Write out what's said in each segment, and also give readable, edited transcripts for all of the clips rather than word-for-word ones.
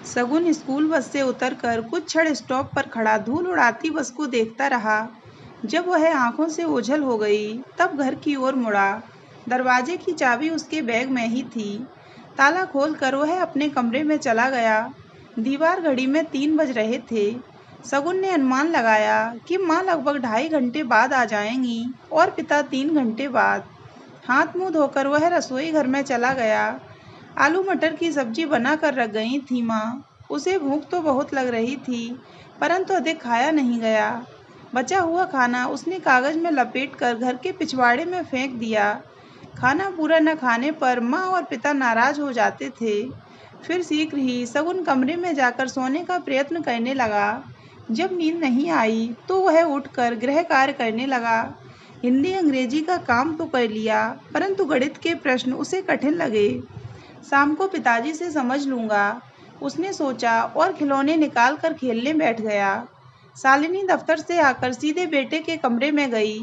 शगुन school bus से उतरकर कुछ क्षण स्टॉप पर खड़ा धूल उड़ाती बस को देखता रहा। जब वह आंखों से ओझल हो गई तब घर की ओर मुड़ा। दरवाजे की चाबी उसके बैग में ही थी। ताला खोलकर वह अपने कमरे में चला गया। दीवार घड़ी में 3 बज रहे थे। शगुन ने अनुमान लगाया कि माँ लगभग 2.5 घंटे बाद आ जाएंगी और पिता 3 घंटे बाद। हाथ मुंह धोकर वह रसोई घर में चला गया। आलू मटर की सब्जी बनाकर रख गई थी माँ। उसे भूख तो बहुत लग रही थी, परंतु अधिक खाया नहीं गया। बचा हुआ खाना उसने कागज में लपेटकर घर के पिछवाड़े में फेंक दिया। खाना पूरा न खाने पर माँ और पिता नाराज हो जाते थे। फिर शीघ्र ही शगुन कमरे में जाकर सोने का प्रयत्न करने लगा। जब नींद नहीं आई तो वह उठकर गृह कार्य करने लगा। हिंदी अंग्रेजी का काम तो कर लिया, परंतु गणित के प्रश्न उसे कठिन लगे। शाम को पिताजी से समझ लूंगा, उसने सोचा और खिलौने निकाल कर खेलने बैठ गया। शालिनी दफ्तर से आकर सीधे बेटे के कमरे में गई।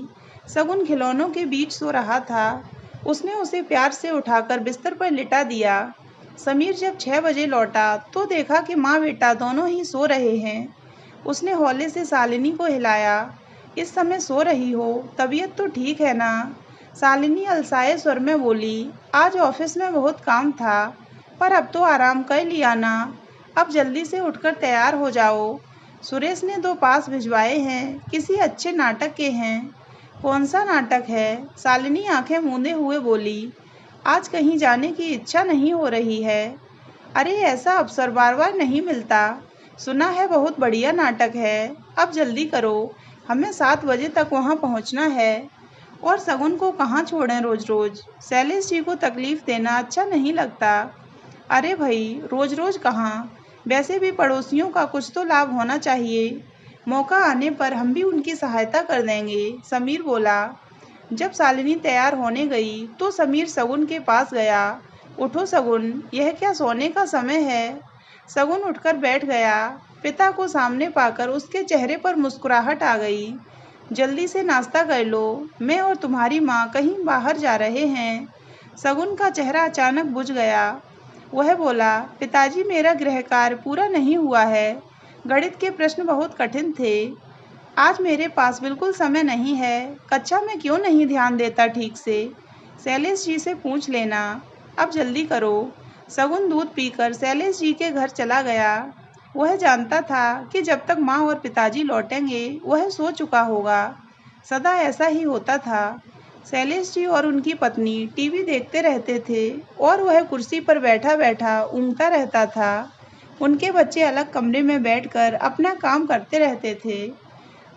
शगुन खिलौनों के बीच सो रहा था। उसने उसे प्यार से उठाकर बिस्तर पर लिटा दिया। समीर जब 6 बजे लौटा तो देखा कि माँ बेटा दोनों ही सो रहे हैं। उसने हौले से शालिनी को हिलाया। इस समय सो रही हो, तबीयत तो ठीक है ना? शालिनी अलसाए स्वर में बोली, आज ऑफिस में बहुत काम था, पर अब तो आराम कर लिया ना। अब जल्दी से उठकर तैयार हो जाओ। सुरेश ने 2 पास भिजवाए हैं, किसी अच्छे नाटक के हैं। कौन सा नाटक है? शालिनी आंखें मूंदे हुए बोली, आज कहीं जाने की इच्छा नहीं हो रही है। अरे ऐसा अवसर बार बार नहीं मिलता। सुना है बहुत बढ़िया नाटक है। अब जल्दी करो, हमें 7 बजे तक वहाँ पहुँचना है। और शगुन को कहाँ छोड़ें रोज रोज? शैलेश जी को तकलीफ देना अच्छा नहीं लगता। अरे भाई, रोज रोज कहाँ? वैसे भी पड़ोसियों का कुछ तो लाभ होना चाहिए। मौका आने पर हम भी उनकी सहायता कर देंगे, समीर बोला। जब शालिनी तैयार होने गई तो समीर शगुन के पास गया। उठो शगुन, यह क्या सोने का समय है? शगुन उठकर बैठ गया। पिता को सामने पाकर उसके चेहरे पर मुस्कुराहट आ गई। जल्दी से नाश्ता कर लो, मैं और तुम्हारी माँ कहीं बाहर जा रहे हैं। शगुन का चेहरा अचानक बुझ गया। वह बोला, पिताजी मेरा गृह कार्य पूरा नहीं हुआ है। गणित के प्रश्न बहुत कठिन थे। आज मेरे पास बिल्कुल समय नहीं है। कक्षा में क्यों नहीं ध्यान देता ठीक से? शैलेश जी से पूछ लेना। अब जल्दी करो। शगुन दूध पीकर शैलेश जी के घर चला गया। वह जानता था कि जब तक माँ और पिताजी लौटेंगे वह सो चुका होगा। सदा ऐसा ही होता था। शैलेश जी और उनकी पत्नी टीवी देखते रहते थे और वह कुर्सी पर बैठा बैठा ऊँघता रहता था। उनके बच्चे अलग कमरे में बैठकर अपना काम करते रहते थे।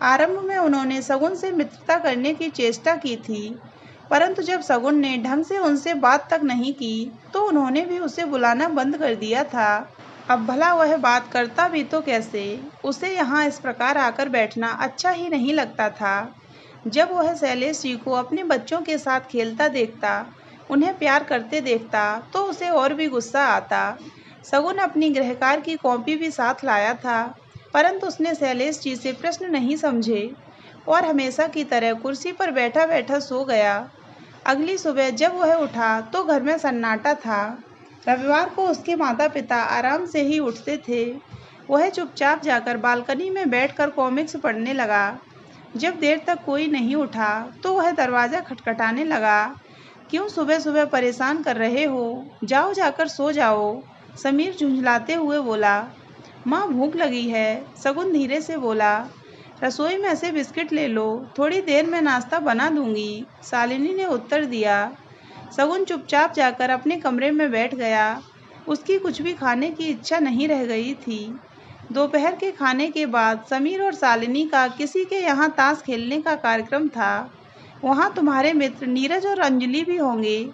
आरंभ में उन्होंने शगुन से मित्रता करने की चेष्टा की थी, परंतु जब शगुन ने ढंग से उनसे बात तक नहीं की तो उन्होंने भी उसे बुलाना बंद कर दिया था। अब भला वह बात करता भी तो कैसे? उसे यहाँ इस प्रकार आकर बैठना अच्छा ही नहीं लगता था। जब वह शैलेश जी को अपने बच्चों के साथ खेलता देखता, उन्हें प्यार करते देखता, तो उसे और भी गुस्सा आता। शगुन अपनी गृहकार की कॉपी भी साथ लाया था, परंतु उसने शैलेश जी से प्रश्न नहीं समझे और हमेशा की तरह कुर्सी पर बैठा बैठा सो गया। अगली सुबह जब वह उठा तो घर में सन्नाटा था। रविवार को उसके माता पिता आराम से ही उठते थे। वह चुपचाप जाकर बालकनी में बैठकर कॉमिक्स पढ़ने लगा। जब देर तक कोई नहीं उठा तो वह दरवाज़ा खटखटाने लगा। क्यों सुबह सुबह परेशान कर रहे हो? जाओ जाकर सो जाओ, समीर झुंझलाते हुए बोला। माँ भूख लगी है, शगुन धीरे से बोला। रसोई में से बिस्किट ले लो, थोड़ी देर में नाश्ता बना दूंगी, शालिनी ने उत्तर दिया। शगुन चुपचाप जाकर अपने कमरे में बैठ गया। उसकी कुछ भी खाने की इच्छा नहीं रह गई थी। दोपहर के खाने के बाद समीर और शालिनी का किसी के यहाँ ताश खेलने का कार्यक्रम था। वहाँ तुम्हारे मित्र नीरज और अंजलि भी होंगे,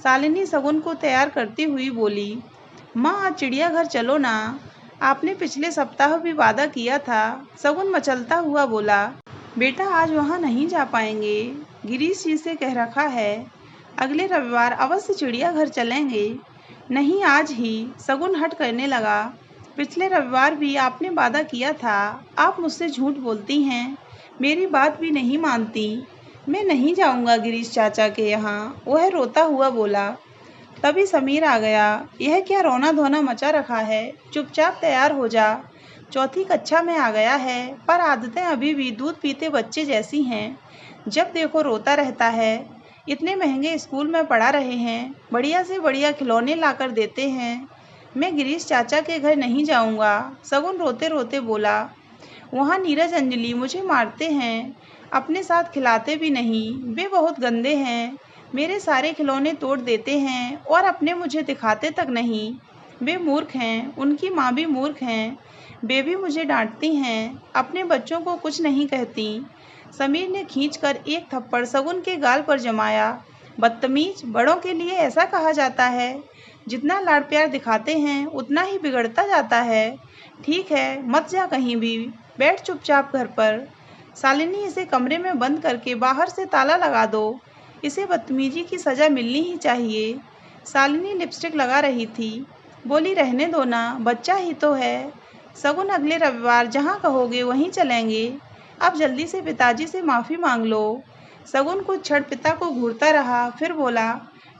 शालिनी शगुन को तैयार करती हुई बोली। माँ आज चिड़ियाघर चलो ना, आपने पिछले सप्ताह भी वादा किया था, शगुन मचलता हुआ बोला। बेटा आज वहाँ नहीं जा पाएंगे, गिरीश जी से कह रखा है, अगले रविवार अवश्य चिड़ियाघर चलेंगे। नहीं आज ही, शगुन हट करने लगा। पिछले रविवार भी आपने वादा किया था, आप मुझसे झूठ बोलती हैं, मेरी बात भी नहीं मानती। मैं नहीं जाऊंगा गिरीश चाचा के यहाँ, वह रोता हुआ बोला। तभी समीर आ गया। यह क्या रोना धोना मचा रखा है, चुपचाप तैयार हो जा। चौथी कक्षा में आ गया है, पर आदतें अभी भी दूध पीते बच्चे जैसी हैं। जब देखो रोता रहता है। इतने महंगे स्कूल में पढ़ा रहे हैं, बढ़िया से बढ़िया खिलौने लाकर देते हैं। मैं गिरीश चाचा के घर नहीं जाऊंगा, सगुन रोते रोते बोला। वहाँ नीरज अंजलि मुझे मारते हैं, अपने साथ खिलाते भी नहीं। वे बहुत गंदे हैं, मेरे सारे खिलौने तोड़ देते हैं और अपने मुझे दिखाते तक नहीं। वे मूर्ख हैं, उनकी माँ भी मूर्ख हैं। वे भी मुझे डांटती हैं, अपने बच्चों को कुछ नहीं कहती। समीर ने खींचकर एक थप्पड़ सगुन के गाल पर जमाया। बदतमीज, बड़ों के लिए ऐसा कहा जाता है। जितना लाड प्यार दिखाते हैं उतना ही बिगड़ता जाता है। ठीक है, मत जा कहीं भी, बैठ चुपचाप घर पर। शालिनी, इसे कमरे में बंद करके बाहर से ताला लगा दो। इसे बदतमीजी की सजा मिलनी ही चाहिए। शालिनी लिपस्टिक लगा रही थी, बोली रहने दो ना, बच्चा ही तो है। सगुन, अगले रविवार जहाँ कहोगे वहीं चलेंगे। अब जल्दी से पिताजी से माफ़ी मांग लो। सगुन कुछ क्षण पिता को घूरता रहा, फिर बोला,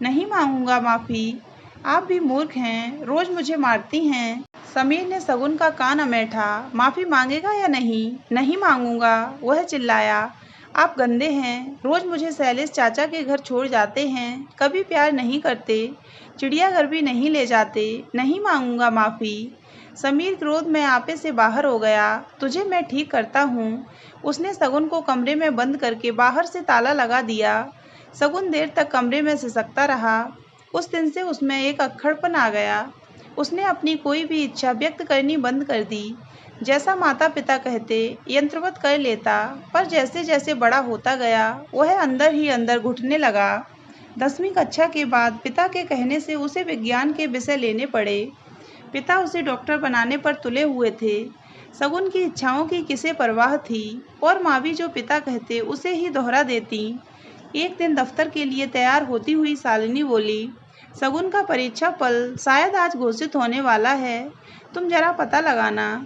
नहीं मांगूंगा माफ़ी। आप भी मूर्ख हैं, रोज मुझे मारती हैं। समीर ने सगुन का कान अमेठा। माफ़ी मांगेगा या नहीं? नहीं मांगूंगा, वह चिल्लाया। आप गंदे हैं, रोज मुझे शैलेश चाचा के घर छोड़ जाते हैं, कभी प्यार नहीं करते, चिड़ियाघर भी नहीं ले जाते। नहीं मांगूंगा माफ़ी। समीर क्रोध में आपे से बाहर हो गया। तुझे मैं ठीक करता हूँ। उसने सगुन को कमरे में बंद करके बाहर से ताला लगा दिया। सगुन देर तक कमरे में सिसकता रहा। उस दिन से उसमें एक अक्खड़पन आ गया। उसने अपनी कोई भी इच्छा व्यक्त करनी बंद कर दी। जैसा माता पिता कहते यंत्रवत कर लेता, पर जैसे जैसे बड़ा होता गया वह अंदर ही अंदर घुटने लगा। 10वीं कक्षा के बाद पिता के कहने से उसे विज्ञान के विषय लेने पड़े। पिता उसे डॉक्टर बनाने पर तुले हुए थे। सगुन की इच्छाओं की किसे परवाह थी, और माँ भी जो पिता कहते उसे ही दोहरा देती। एक दिन दफ्तर के लिए तैयार होती हुई शालिनी बोली, सगुन का परीक्षा फल शायद आज घोषित होने वाला है, तुम जरा पता लगाना।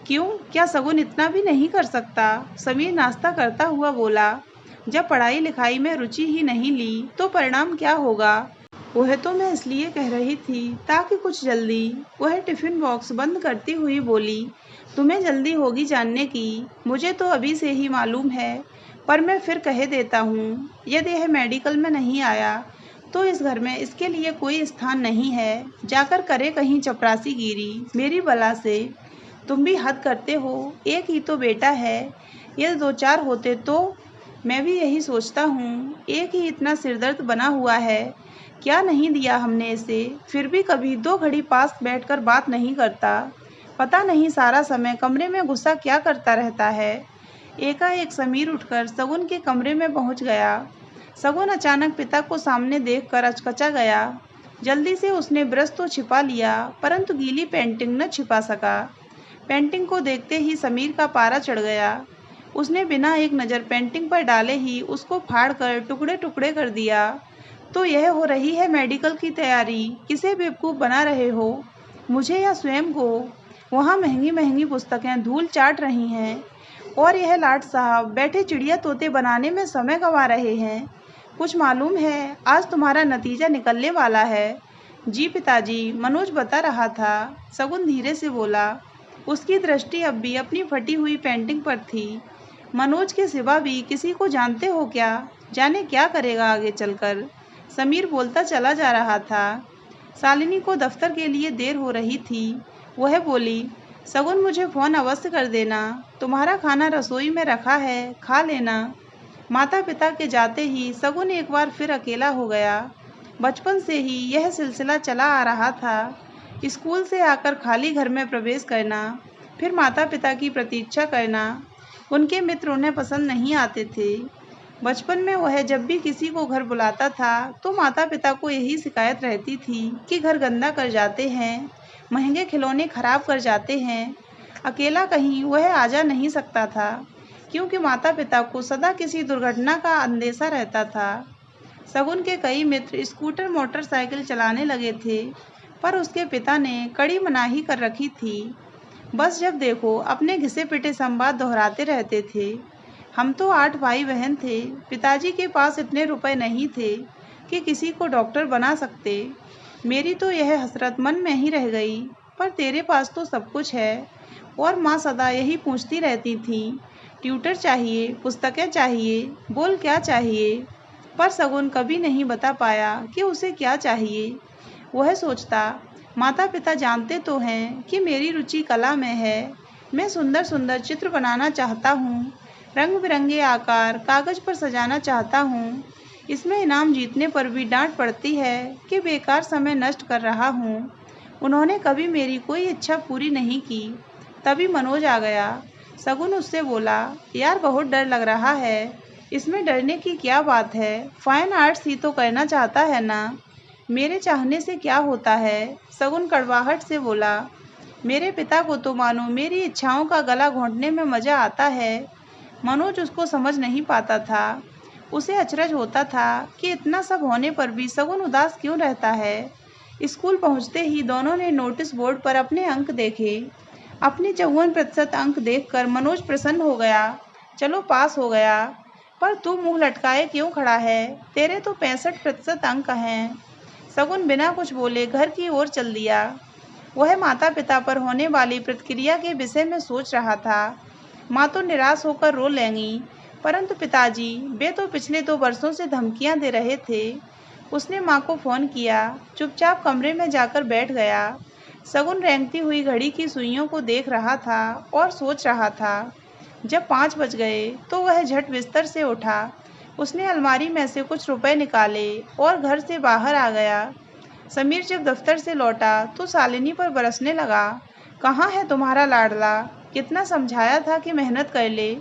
क्यों, क्या सगुन इतना भी नहीं कर सकता? समीर नाश्ता करता हुआ बोला। जब पढ़ाई लिखाई में रुचि ही नहीं ली तो परिणाम क्या होगा? वह तो मैं इसलिए कह रही थी ताकि कुछ जल्दी। वह टिफिन बॉक्स बंद करती हुई बोली, तुम्हें जल्दी होगी जानने की, मुझे तो अभी से ही मालूम है, पर मैं फिर कह देता हूँ, यदि यह मेडिकल में नहीं आया तो इस घर में इसके लिए कोई स्थान नहीं है। जाकर करे कहीं चपरासीगिरी मेरी बला से। तुम भी हद करते हो, एक ही तो बेटा है, यदि 2-4 होते तो। मैं भी यही सोचता हूँ, एक ही इतना सिरदर्द बना हुआ है, क्या नहीं दिया हमने इसे, फिर भी कभी 2 घड़ी पास बैठकर बात नहीं करता। पता नहीं सारा समय कमरे में घुसा क्या करता रहता है। एकाएक समीर उठकर सगुन के कमरे में पहुँच गया। सगुन अचानक पिता को सामने देखकर अचकचा गया। जल्दी से उसने ब्रश तो छिपा लिया, परंतु गीली पेंटिंग न छिपा सका। पेंटिंग को देखते ही समीर का पारा चढ़ गया। उसने बिना एक नज़र पेंटिंग पर डाले ही उसको फाड़कर टुकड़े टुकड़े कर दिया। तो यह हो रही है मेडिकल की तैयारी, किसे बेवकूफ़ बना रहे हो, मुझे या स्वयं को? वहाँ महंगी महंगी पुस्तकें धूल चाट रही हैं, और यह लाट साहब बैठे चिड़िया तोते बनाने में समय गंवा रहे हैं। कुछ मालूम है, आज तुम्हारा नतीजा निकलने वाला है। जी पिताजी, मनोज बता रहा था, सगुन धीरे से बोला। उसकी दृष्टि अब भी अपनी फटी हुई पेंटिंग पर थी। मनोज के सिवा भी किसी को जानते हो क्या? जाने क्या करेगा आगे चलकर, समीर बोलता चला जा रहा था। शालिनी को दफ्तर के लिए देर हो रही थी। वह बोली, सगुन मुझे फ़ोन अवश्य कर देना, तुम्हारा खाना रसोई में रखा है, खा लेना। माता पिता के जाते ही सगुन एक बार फिर अकेला हो गया। बचपन से ही यह सिलसिला चला आ रहा था। स्कूल से आकर खाली घर में प्रवेश करना, फिर माता पिता की प्रतीक्षा करना। उनके मित्र उन्हें पसंद नहीं आते थे। बचपन में वह जब भी किसी को घर बुलाता था तो माता पिता को यही शिकायत रहती थी कि घर गंदा कर जाते हैं, महंगे खिलौने खराब कर जाते हैं। अकेला कहीं वह आ जा नहीं सकता था, क्योंकि माता पिता को सदा किसी दुर्घटना का अंदेशा रहता था। सगुन के कई मित्र स्कूटर मोटरसाइकिल चलाने लगे थे, पर उसके पिता ने कड़ी मनाही कर रखी थी। बस जब देखो अपने घिसे पिटे संवाद दोहराते रहते थे। हम तो 8 भाई बहन थे, पिताजी के पास इतने रुपए नहीं थे कि किसी को डॉक्टर बना सकते। मेरी तो यह हसरत मन में ही रह गई। पर तेरे पास तो सब कुछ है। और माँ सदा यही पूछती रहती थी, ट्यूटर चाहिए, पुस्तकें चाहिए, बोल क्या चाहिए। पर सगुन कभी नहीं बता पाया कि उसे क्या चाहिए। वह सोचता, माता पिता जानते तो हैं कि मेरी रुचि कला में है। मैं सुंदर सुंदर चित्र बनाना चाहता हूँ, रंग बिरंगे आकार कागज पर सजाना चाहता हूँ। इसमें इनाम जीतने पर भी डांट पड़ती है कि बेकार समय नष्ट कर रहा हूँ। उन्होंने कभी मेरी कोई इच्छा पूरी नहीं की। तभी मनोज आ गया। सगुन उससे बोला, यार बहुत डर लग रहा है। इसमें डरने की क्या बात है, फाइन आर्ट्स ही तो करना चाहता है ना। मेरे चाहने से क्या होता है, सगुन कड़वाहट से बोला। मेरे पिता को तो मानो मेरी इच्छाओं का गला घोंटने में मजा आता है। मनोज उसको समझ नहीं पाता था। उसे अचरज होता था कि इतना सब होने पर भी सगुन उदास क्यों रहता है। स्कूल पहुंचते ही दोनों ने नोटिस बोर्ड पर अपने अंक देखे। अपने 54% अंक देखकर मनोज प्रसन्न हो गया। चलो पास हो गया। पर तू मुंह लटकाए क्यों खड़ा है, तेरे तो 65% अंक हैं। सगुन बिना कुछ बोले घर की ओर चल दिया। वह माता पिता पर होने वाली प्रतिक्रिया के विषय में सोच रहा था। माँ तो निराश होकर रो लेंगी, परंतु पिताजी, वे तो पिछले 2 वर्षों से धमकियां दे रहे थे। उसने माँ को फ़ोन किया, चुपचाप कमरे में जाकर बैठ गया। सगुन रेंगती हुई घड़ी की सुइयों को देख रहा था और सोच रहा था। जब 5 बज गए तो वह झट बिस्तर से उठा। उसने अलमारी में से कुछ रुपए निकाले और घर से बाहर आ गया। समीर जब दफ्तर से लौटा तो शालिनी पर बरसने लगा। कहाँ है तुम्हारा लाडला, कितना समझाया था कि मेहनत कर ले,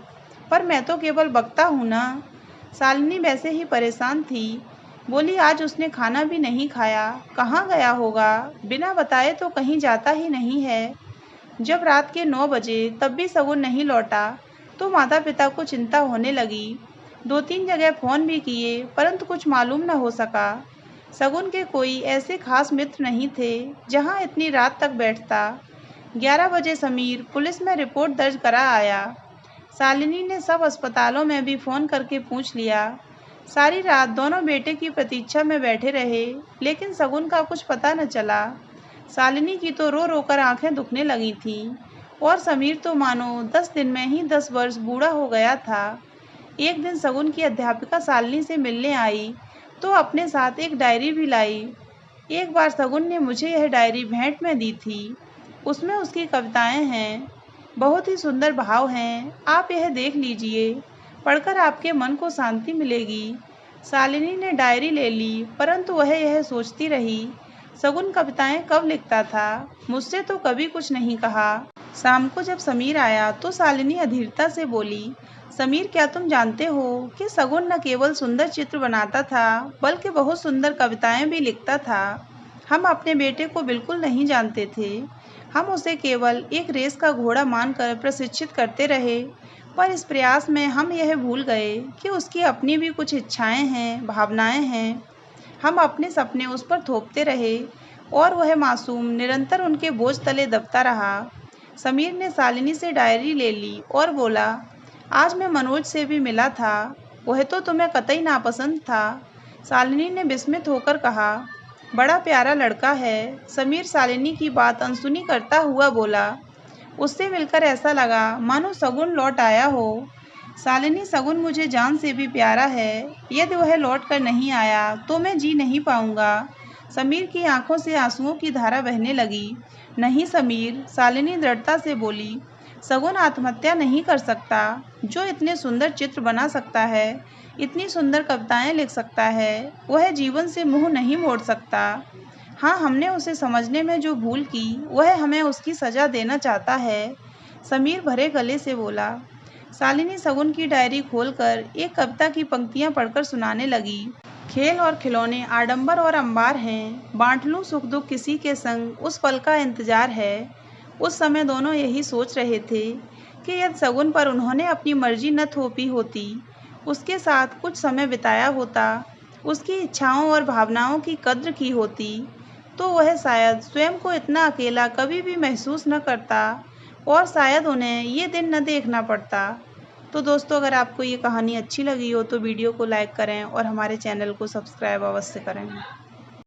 पर मैं तो केवल बकता हूँ ना। शालिनी वैसे ही परेशान थी। बोली, आज उसने खाना भी नहीं खाया, कहाँ गया होगा, बिना बताए तो कहीं जाता ही नहीं है। जब रात के 9 बजे तब भी सगुन नहीं लौटा तो माता पिता को चिंता होने लगी। 2-3 जगह फ़ोन भी किए परंतु कुछ मालूम न हो सका। सगुन के कोई ऐसे खास मित्र नहीं थे जहाँ इतनी रात तक बैठता। 11 बजे समीर पुलिस में रिपोर्ट दर्ज करा आया। शालिनी ने सब अस्पतालों में भी फ़ोन करके पूछ लिया। सारी रात दोनों बेटे की प्रतीक्षा में बैठे रहे, लेकिन सगुन का कुछ पता न चला। शालिनी की तो रो रो कर आंखें दुखने लगी थीं और समीर तो मानो 10 दिन में ही 10 वर्ष बूढ़ा हो गया था। एक दिन सगुन की अध्यापिका शालिनी से मिलने आई तो अपने साथ एक डायरी भी लाई। एक बार सगुन ने मुझे यह डायरी भेंट में दी थी। उसमें उसकी कविताएं हैं, बहुत ही सुंदर भाव हैं। आप यह देख लीजिए, पढ़कर आपके मन को शांति मिलेगी। शालिनी ने डायरी ले ली, परंतु वह यह सोचती रही, सगुन कविताएं कब लिखता था, मुझसे तो कभी कुछ नहीं कहा। शाम को जब समीर आया तो शालिनी अधीरता से बोली, समीर, क्या तुम जानते हो कि सगुन न केवल सुंदर चित्र बनाता था बल्कि बहुत सुंदर कविताएं भी लिखता था। हम अपने बेटे को बिल्कुल नहीं जानते थे। हम उसे केवल एक रेस का घोड़ा मानकर प्रशिक्षित करते रहे, पर इस प्रयास में हम यह भूल गए कि उसकी अपनी भी कुछ इच्छाएं हैं, भावनाएं हैं। हम अपने सपने उस पर थोपते रहे और वह मासूम निरंतर उनके बोझ तले दबता रहा। समीर ने शालिनी से डायरी ले ली और बोला, आज मैं मनोज से भी मिला था, वह तो तुम्हें कतई नापसंद था। शालिनी ने विस्मित होकर कहा, बड़ा प्यारा लड़का है। समीर शालिनी की बात अनसुनी करता हुआ बोला, उससे मिलकर ऐसा लगा मानो सगुन लौट आया हो। शालिनी, सगुन मुझे जान से भी प्यारा है। यदि वह लौट कर नहीं आया तो मैं जी नहीं पाऊंगा। समीर की आंखों से आंसुओं की धारा बहने लगी। नहीं समीर, शालिनी दृढ़ता से बोली, सगुन आत्महत्या नहीं कर सकता। जो इतने सुंदर चित्र बना सकता है, इतनी सुंदर कविताएं लिख सकता है, वह जीवन से मुंह नहीं मोड़ सकता। हाँ, हमने उसे समझने में जो भूल की वह हमें उसकी सजा देना चाहता है। समीर भरे गले से बोला। शालिनी सगुन की डायरी खोलकर एक कविता की पंक्तियां पढ़कर सुनाने लगी। खेल और खिलौने आडंबर और अंबार हैं, बांट लूं सुख दुख किसी के संग, उस पल का इंतजार है। उस समय दोनों यही सोच रहे थे कि यदि सगुन पर उन्होंने अपनी मर्जी न थोपी होती, उसके साथ कुछ समय बिताया होता, उसकी इच्छाओं और भावनाओं की कद्र की होती, तो वह शायद स्वयं को इतना अकेला कभी भी महसूस न करता और शायद उन्हें ये दिन न देखना पड़ता। तो दोस्तों, अगर आपको ये कहानी अच्छी लगी हो तो वीडियो को लाइक करें और हमारे चैनल को सब्सक्राइब अवश्य करें।